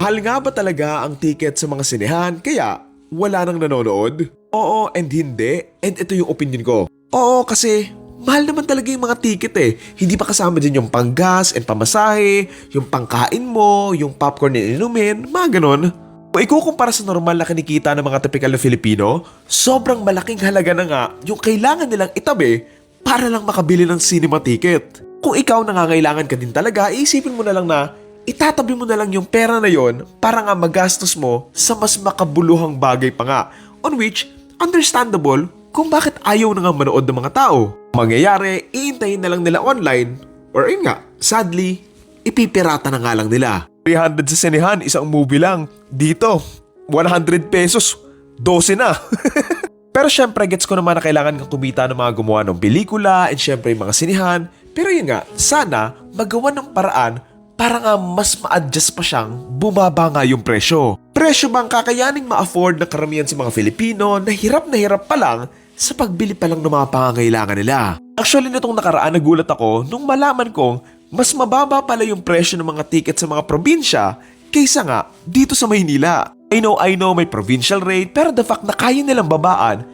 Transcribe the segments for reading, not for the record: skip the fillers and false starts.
Mahal nga ba talaga ang ticket sa mga sinehan kaya wala nang nanonood? Oo and hindi, and ito yung opinion ko. Oo kasi mahal naman talaga yung mga ticket eh. Hindi pa kasama dyan yung panggas and pamasahe, yung pangkain mo, yung popcorn na inumin, mga ganon. Kung ikukumpara sa normal na kinikita ng mga typical na Filipino, sobrang malaking halaga na nga yung kailangan nilang itabi para lang makabili ng cinema ticket. Kung ikaw nangangailangan ka din talaga, isipin mo na lang na itatabi mo na lang yung pera na yon para nga magastos mo sa mas makabuluhang bagay pa nga. On which, understandable kung bakit ayaw na nga manood ng mga tao. Mangyayari, iintayin na lang nila online or yun nga, sadly, ipipirata na nga lang nila. 300 sa sinehan, isang movie lang. Dito, 100 pesos, 12 na. Pero syempre, gets ko naman na kailangan kang kumita ng mga gumawa ng pelikula and syempre yung mga sinehan. Pero yun nga, sana magawa ng paraan para nga mas ma-adjust pa siyang bumaba nga yung presyo. Presyo bang kakayaning ma-afford ng karamihan sa mga Filipino na hirap pa lang sa pagbili pa lang ng mga pangangailangan nila. Actually, nitong nakaraan nagulat ako nung malaman kong mas mababa pala yung presyo ng mga ticket sa mga probinsya kaysa nga dito sa Maynila. I know may provincial rate pero the fact na kaya nilang babaan,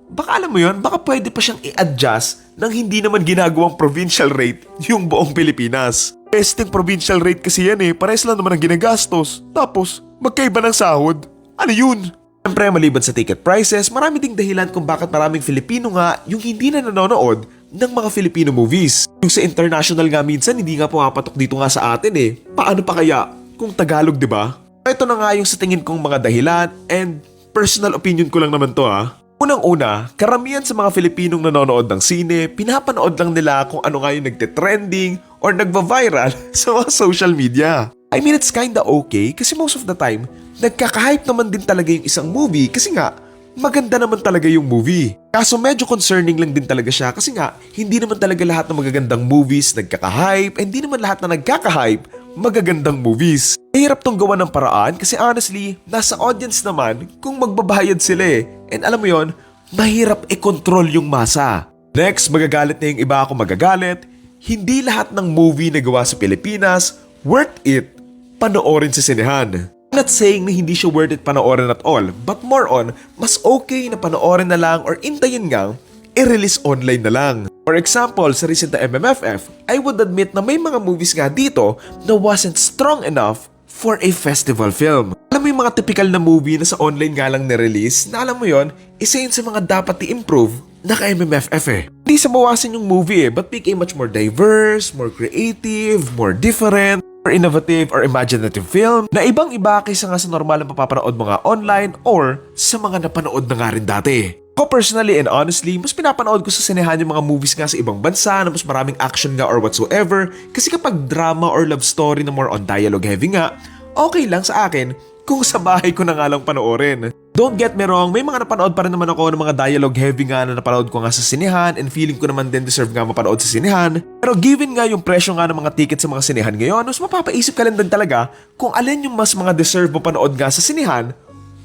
baka alam mo yun, baka pwede pa siyang i-adjust nang hindi naman ginagawang provincial rate yung buong Pilipinas. Pesting provincial rate kasi yan eh, parehas lang naman ang ginagastos. Tapos, magkaiba ng sahod. Ano yun? Siyempre, maliban sa ticket prices, marami ding dahilan kung bakit maraming Filipino nga yung hindi na nanonood ng mga Filipino movies. Yung sa international nga minsan, hindi nga pumapatok dito nga sa atin eh. Paano pa kaya kung Tagalog, di ba? Ito na nga yung sa tingin kong mga dahilan and personal opinion ko lang naman to ha. Unang-una, karamihan sa mga Filipinong nanonood ng sine, pinapanood lang nila kung ano nga yung nagte-trending or nagva-viral sa mga social media. I mean, it's kinda okay kasi most of the time, nagkaka-hype naman din talaga yung isang movie kasi nga, maganda naman talaga yung movie. Kaso medyo concerning lang din talaga siya kasi nga, hindi naman talaga lahat ng magagandang movies nagkaka-hype and hindi naman lahat na nagkaka-hype magagandang movies. Mahirap tong gawa ng paraan kasi honestly, nasa audience naman kung magbabayad sila eh. And alam mo yon, mahirap i-control yung masa. Next, magagalit na yung iba ako magagalit. Hindi lahat ng movie na gawa sa Pilipinas worth it panoorin sa sinehan. I'm not saying na hindi siya worth it panoorin at all, but more on, mas okay na panoorin na lang or intayin nga i-release online na lang. For example, sa recent na MMFF, I would admit na may mga movies nga dito na wasn't strong enough for a festival film. Alam mo yung mga typical na movie na sa online nga lang na-release na alam mo yon, isa yun sa mga dapat i-improve na ka-MMFF eh. Hindi sa mawasin yung movie eh, but became much more diverse, more creative, more different, more innovative or imaginative film na ibang-iba kaysa nga sa normal na mapapanood mo nga online or sa mga napanood na nga rin dati. Ako personally and honestly, mas pinapanood ko sa sinehan yung mga movies nga sa ibang bansa na mas maraming action nga or whatsoever kasi kapag drama or love story na more on dialogue heavy nga, okay lang sa akin kung sa bahay ko na nga lang panoorin. Don't get me wrong, may mga napanood pa rin naman ako ng mga dialogue heavy nga na napanood ko nga sa sinehan and feeling ko naman din deserve nga mapanood sa sinehan. Pero given nga yung presyo nga ng mga ticket sa mga sinehan ngayon, mas mapapaisip ka lang din talaga kung alin yung mas mga deserve mo panood nga sa sinehan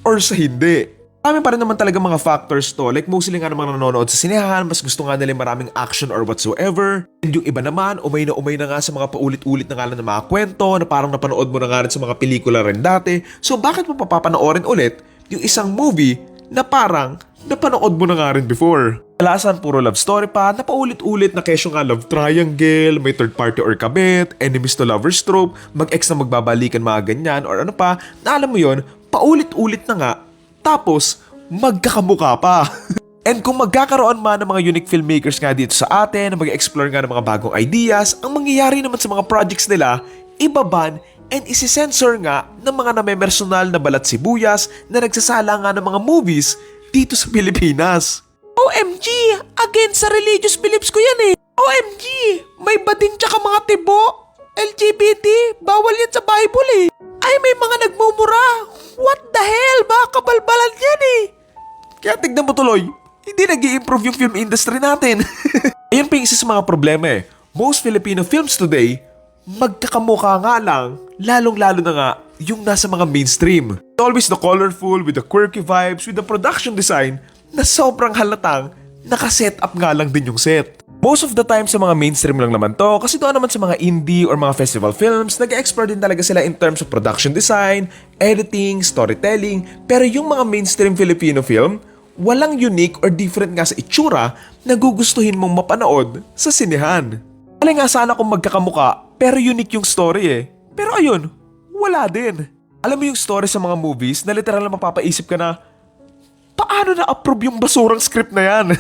or sa hindi. Marami pa rin naman talaga mga factors to, like mostly nga namang nanonood sa sinehan, mas gusto nga nila maraming action or whatsoever. And yung iba naman, umay na nga sa mga paulit-ulit na nga lang na mga kwento na parang napanood mo na nga rin sa mga pelikula rin dati. So bakit mo papapanoorin ulit yung isang movie na parang napanood mo na nga rin before? Kalasan puro love story pa, na paulit-ulit na kesyo nga love triangle, may third party or kabit, enemies to lovers trope, mag-ex na magbabalikan mga ganyan or ano pa, na alam mo yon, paulit-ulit na nga. Tapos, magkakamukha pa. And kung magkakaroon man ng mga unique filmmakers nga dito sa atin na mag-explore nga ng mga bagong ideas, ang mangyayari naman sa mga projects nila, ibaban and isisensor nga ng mga namemersonal na balat sibuyas na nagsasala nga ng mga movies dito sa Pilipinas. OMG! Against sa religious beliefs ko yan eh! OMG! May bading tsaka mga tibo! LGBT! Bawal yan sa Bible eh! Ay may mga nagmumura! What the hell? Baka kabalbalan yan eh! Kaya tignan mo tuloy, hindi nag-i-improve yung film industry natin. Ayun pa yung isa sa mga problema eh. Most Filipino films today, magkakamukha nga lang, lalong-lalo na nga yung nasa mga mainstream. Always the colorful, with the quirky vibes, with the production design, na sobrang halatang nakaset up nga lang din yung set. Most of the time sa mga mainstream lang naman to kasi doon naman sa mga indie or mga festival films, nag-explore din talaga sila in terms of production design, editing, storytelling, pero yung mga mainstream Filipino film, walang unique or different nga sa itsura na gugustuhin mong mapanood sa sinehan. Alay nga sana kung magkakamuka pero unique yung story Pero ayun, wala din. Alam mo yung story sa mga movies na literal na mapapaisip ka na, paano na-approve yung basurang script na yan?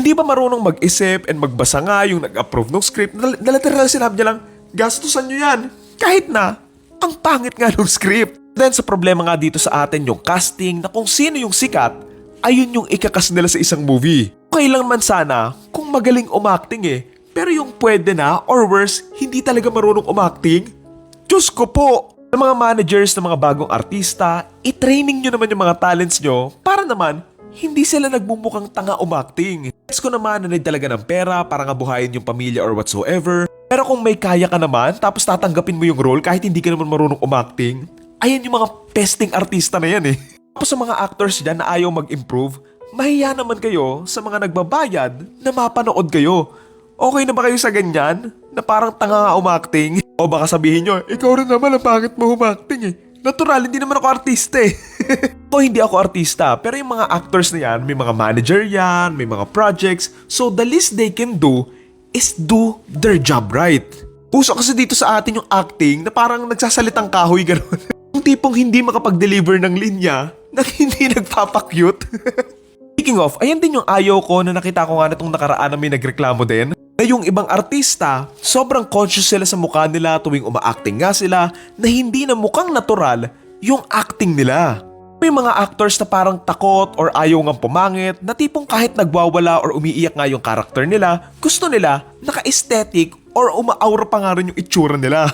Hindi ba marunong mag-isip and magbasa nga yung nag-approve ng script na literal sinabi niya lang, gastusan nyo yan. Kahit na, ang pangit nga ng script. Then sa problema nga dito sa atin yung casting na kung sino yung sikat, ayun yung ikakas nila sa isang movie. Okay lang man sana kung magaling umacting pero yung pwede na or worse, hindi talaga marunong umacting. Diyos ko po! Sa mga managers ng mga bagong artista, i-training nyo naman yung mga talents nyo para naman hindi sila nagmumukhang tanga umacting. Gets ko naman na need talaga ng pera para nga buhayin yung pamilya or whatsoever. Pero kung may kaya ka naman tapos tatanggapin mo yung role kahit hindi ka naman marunong umacting, ayan yung mga pesting artista na yan Tapos sa mga actors dyan na ayaw mag-improve, mahiya naman kayo sa mga nagbabayad na mapanood kayo. Okay na ba kayo sa ganyan? Na parang tanga nga umacting? O baka sabihin nyo, ikaw rin naman ang pangit mo umacting Natural, hindi naman ako artista O hindi ako artista, pero yung mga actors na yan, may mga manager yan, may mga projects. So the least they can do is do their job right. Uso kasi dito sa atin yung acting na parang nagsasalitang kahoy gano'n. Yung tipong hindi makapag-deliver ng linya na hindi nagpapakyut. Speaking of, ayan din yung ayaw ko na nakita ko nga na itong nakaraan na may nagreklamo din. Na yung ibang artista, sobrang conscious sila sa mukha nila tuwing uma-acting nga sila na hindi na mukhang natural yung acting nila. May mga actors na parang takot or ayaw nga pumangit na tipong kahit nagwawala or umiiyak nga yung karakter nila, gusto nila naka-aesthetic or uma-aura pa nga rin yung itsura nila.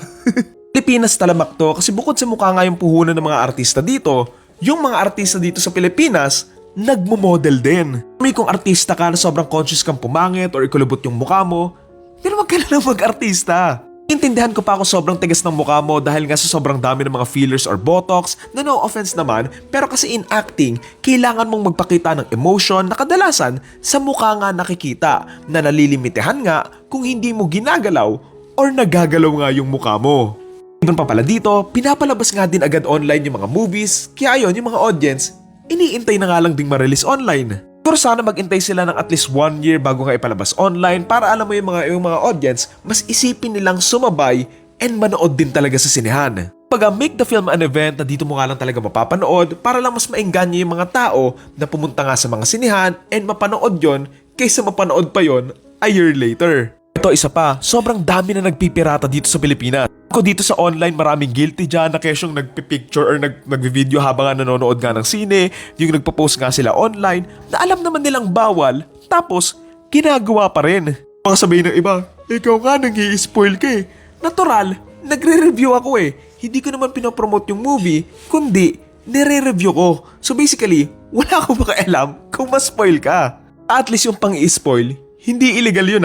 Pilipinas talamak to kasi bukod sa mukha nga yung puhunan ng mga artista dito, yung mga artista dito sa Pilipinas, nagmo-model din. May kung artista ka na sobrang conscious kang pumangit or ikulubot yung mukha mo, pero wag ka na lang mag-artista. Intindihan ko pa kung sobrang tigas ng mukha mo dahil nga sa sobrang dami ng mga fillers or botox na no offense naman, pero kasi in acting, kailangan mong magpakita ng emotion na kadalasan sa mukha nga nakikita na nalilimitahan nga kung hindi mo ginagalaw or nagagalaw nga yung mukha mo. Iban pa pala dito, pinapalabas nga din agad online yung mga movies, kaya ayun yung mga audience, iniintay na nga lang ding ma-release online. Pero sana mag-intay sila ng at least 1 year bago nga ipalabas online para alam mo yung mga audience, mas isipin nilang sumabay and manood din talaga sa sinehan. Pag make the film an event na dito mo nga lang talaga mapapanood para lang mas maengganyo yung mga tao na pumunta nga sa mga sinehan and mapanood yon kaysa mapanood pa yon a year later. Ito isa pa, sobrang dami na nagpipirata dito sa Pilipinas. Ako dito sa online maraming guilty dyan na kesyong nagpipicture or nagvi-video habang nga nanonood nga ng sine, yung nagpo-post nga sila online na alam naman nilang bawal, tapos ginagawa pa rin. Mga sabihin ng iba, ikaw nga nang-i-spoil ka Natural, nagre-review ako Hindi ko naman pinopromote yung movie, kundi nire-review ko. So basically, wala akong pakialam kung ma-spoil ka. At least yung pang-i-spoil, hindi illegal yun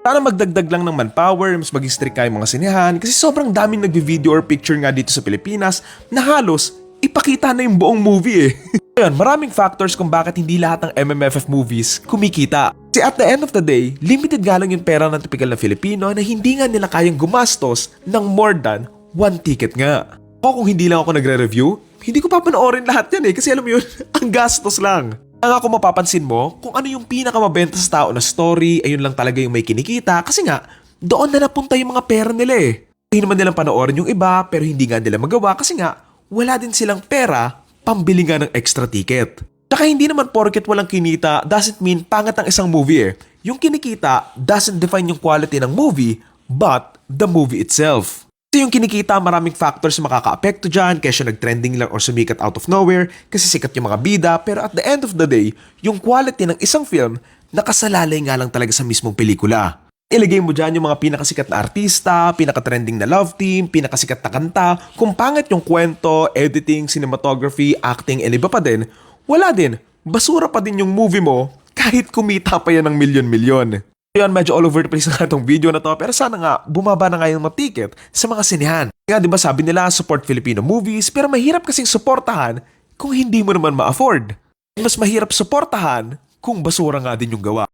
Sana magdagdag lang ng manpower, mas maging strict kayo mga sinehan kasi sobrang daming nagvi-video or picture nga dito sa Pilipinas na halos ipakita na yung buong movie Ayun, maraming factors kung bakit hindi lahat ng MMFF movies kumikita. Kasi at the end of the day, limited nga lang yung pera ng typical na Filipino na hindi nga nila kayang gumastos ng more than 1 ticket nga. O kung hindi lang ako nagre-review, hindi ko papanoorin lahat yan kasi alam mo yun, ang gastos lang. Ang ako mapapansin mo, kung ano yung pinakamabenta sa tao na story, ayun lang talaga yung may kinikita kasi nga, doon na napunta yung mga pera nila Hindi naman nilang panoorin yung iba pero hindi nga nila magawa kasi nga, wala din silang pera, pambili nga ng extra ticket. Tsaka hindi naman porket walang kinita doesn't mean pangat ang isang movie Yung kinikita doesn't define yung quality ng movie, but the movie itself. Kasi yung kinikita, maraming factors na makaka-apekto dyan, kaya siya nag-trending lang or sumikat out of nowhere, kasi sikat yung mga bida, pero at the end of the day, yung quality ng isang film, nakasalalay nga lang talaga sa mismong pelikula. Ilagay mo dyan yung mga pinakasikat na artista, pinaka-trending na love team, pinakasikat na kanta, kung pangit yung kwento, editing, cinematography, acting, and iba pa din, wala din, basura pa din yung movie mo, kahit kumita pa yan ng milyon-milyon. Yun, medyo all over the place na itong video na to pero sana nga bumaba na nga yung mga ticket sa mga sinehan. Nga diba sabi nila support Filipino movies pero mahirap kasing suportahan kung hindi mo naman ma-afford. Mas mahirap suportahan kung basura nga din yung gawa.